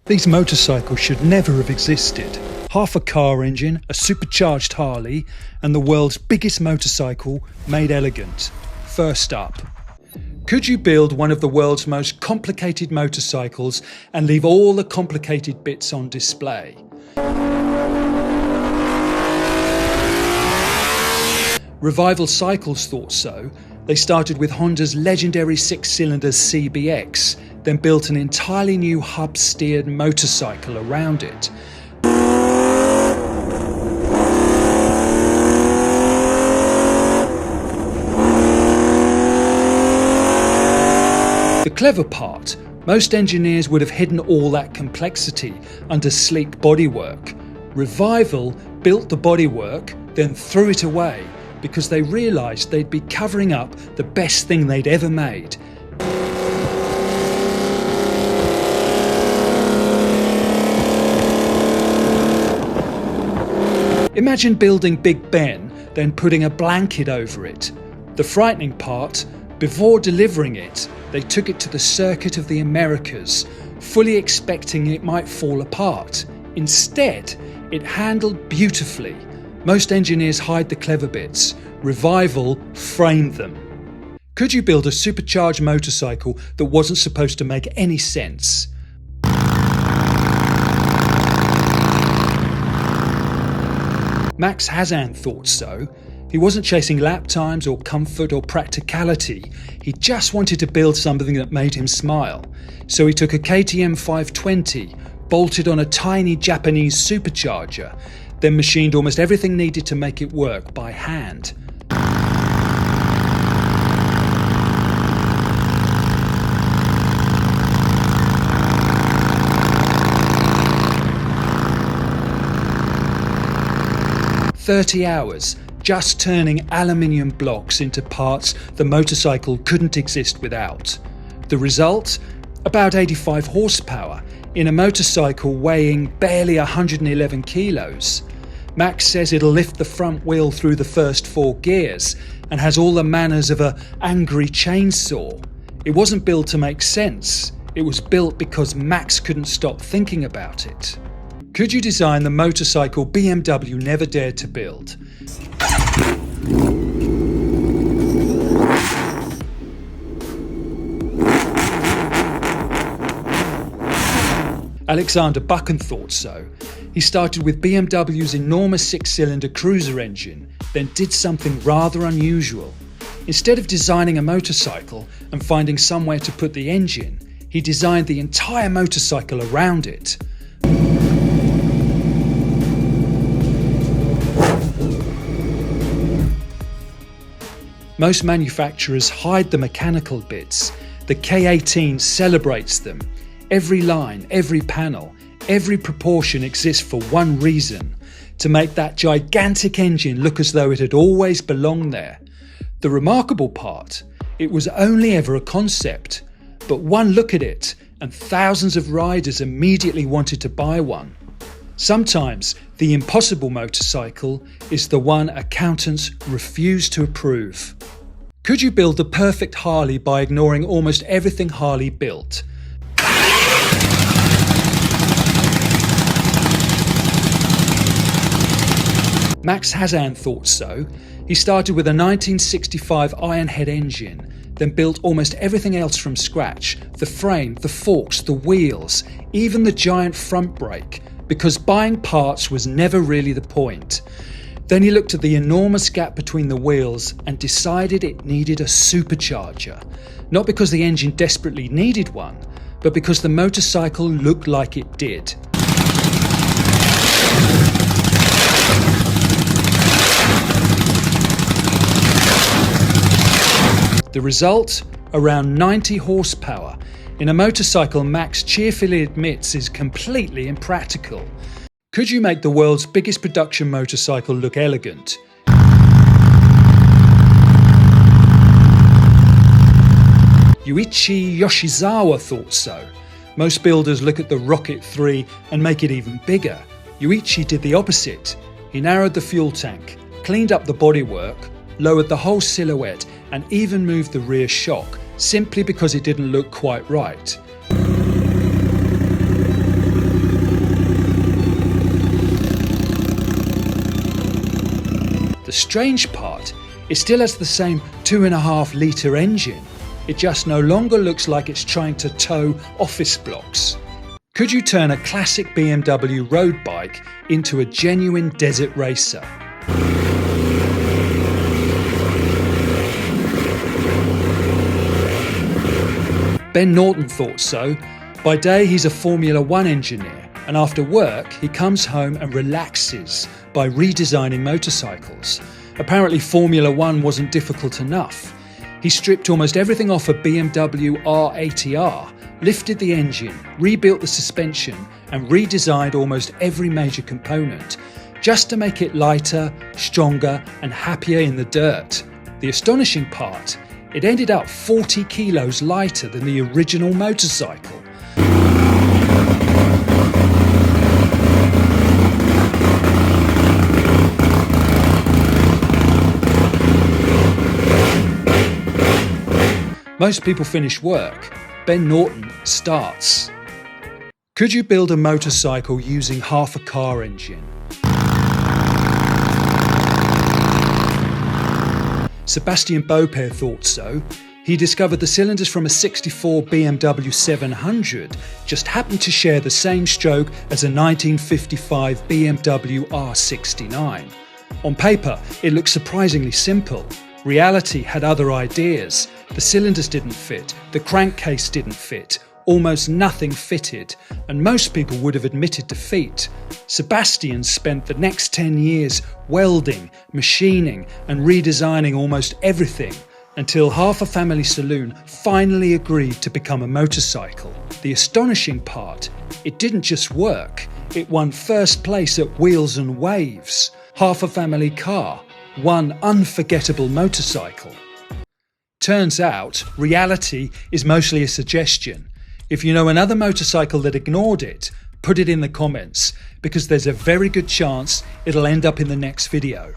These motorcycles should never have existed. Half a car engine, a supercharged Harley, and the world's biggest motorcycle made elegant. First up. Could you build one of the world's most complicated motorcycles and leave all the complicated bits on display? Revival Cycles thought so. They started with Honda's legendary 6-cylinder CBX, then built an entirely new hub-steered motorcycle around it. The clever part, most engineers would have hidden all that complexity under sleek bodywork. Revival built the bodywork, then threw it away because they realised they'd be covering up the best thing they'd ever made. Imagine building Big Ben, then putting a blanket over it. The frightening part, before delivering it, they took it to the circuit of the Americas, fully expecting it might fall apart. Instead, it handled beautifully. Most engineers hide the clever bits. Revival framed them. Could you build a supercharged motorcycle that wasn't supposed to make any sense? Max Hazan thought so. He wasn't chasing lap times or comfort or practicality. He just wanted to build something that made him smile. So he took a KTM 520, bolted on a tiny Japanese supercharger, then machined almost everything needed to make it work by hand. "30 hours, just turning aluminium blocks into parts the motorcycle couldn't exist without. The result? About 85 horsepower in a motorcycle weighing barely 111 kilos. Max says it'll lift the front wheel through the first 4 gears and has all the manners of an angry chainsaw. It wasn't built to make sense. It was built because Max couldn't stop thinking about it." Could you design the motorcycle BMW never dared to build? Alexander Buchan thought so. He started with BMW's enormous 6-cylinder cruiser engine, then did something rather unusual. Instead of designing a motorcycle and finding somewhere to put the engine, he designed the entire motorcycle around it. Most manufacturers hide the mechanical bits. The K18 celebrates them. Every line, every panel, every proportion exists for one reason: to make that gigantic engine look as though it had always belonged there. The remarkable part, it was only ever a concept, but one look at it and thousands of riders immediately wanted to buy one. Sometimes the impossible motorcycle is the one accountants refuse to approve. Could you build the perfect Harley by ignoring almost everything Harley built? Max Hazan thought so. He started with a 1965 Ironhead engine, then built almost everything else from scratch: the frame, the forks, the wheels, even the giant front brake, because buying parts was never really the point. Then he looked at the enormous gap between the wheels and decided it needed a supercharger. Not because the engine desperately needed one, but because the motorcycle looked like it did. The result? Around 90 horsepower. In a motorcycle Max cheerfully admits is completely impractical. Could you make the world's biggest production motorcycle look elegant? Yuichi Yoshizawa thought so. Most builders look at the Rocket 3 and make it even bigger. Yuichi did the opposite. He narrowed the fuel tank, cleaned up the bodywork, lowered the whole silhouette and even moved the rear shock, simply because it didn't look quite right. The strange part, it still has the same 2.5 litre engine. It just no longer looks like it's trying to tow office blocks. Could you turn a classic BMW road bike into a genuine desert racer? Ben Norton thought so. By day he's a Formula One engineer, and after work he comes home and relaxes by redesigning motorcycles. Apparently Formula One wasn't difficult enough. He stripped almost everything off a BMW R100X, lifted the engine, rebuilt the suspension and redesigned almost every major component, just to make it lighter, stronger and happier in the dirt. The astonishing part, it ended up 40 kilos lighter than the original motorcycle. Most people finish work. Ben Norton starts. Could you build a motorcycle using half a car engine? Sebastian Beaupère thought so. He discovered the cylinders from a '64 BMW 700 just happened to share the same stroke as a 1955 BMW R69. On paper, it looked surprisingly simple. Reality had other ideas. The cylinders didn't fit, the crankcase didn't fit, almost nothing fitted, and most people would have admitted defeat. Sebastian spent the next 10 years welding, machining and redesigning almost everything, until Half a Family Saloon finally agreed to become a motorcycle. The astonishing part, it didn't just work, it won first place at Wheels and Waves. Half a Family car, one unforgettable motorcycle. Turns out, reality is mostly a suggestion. If you know another motorcycle that ignored it, put it in the comments, because there's a very good chance it'll end up in the next video.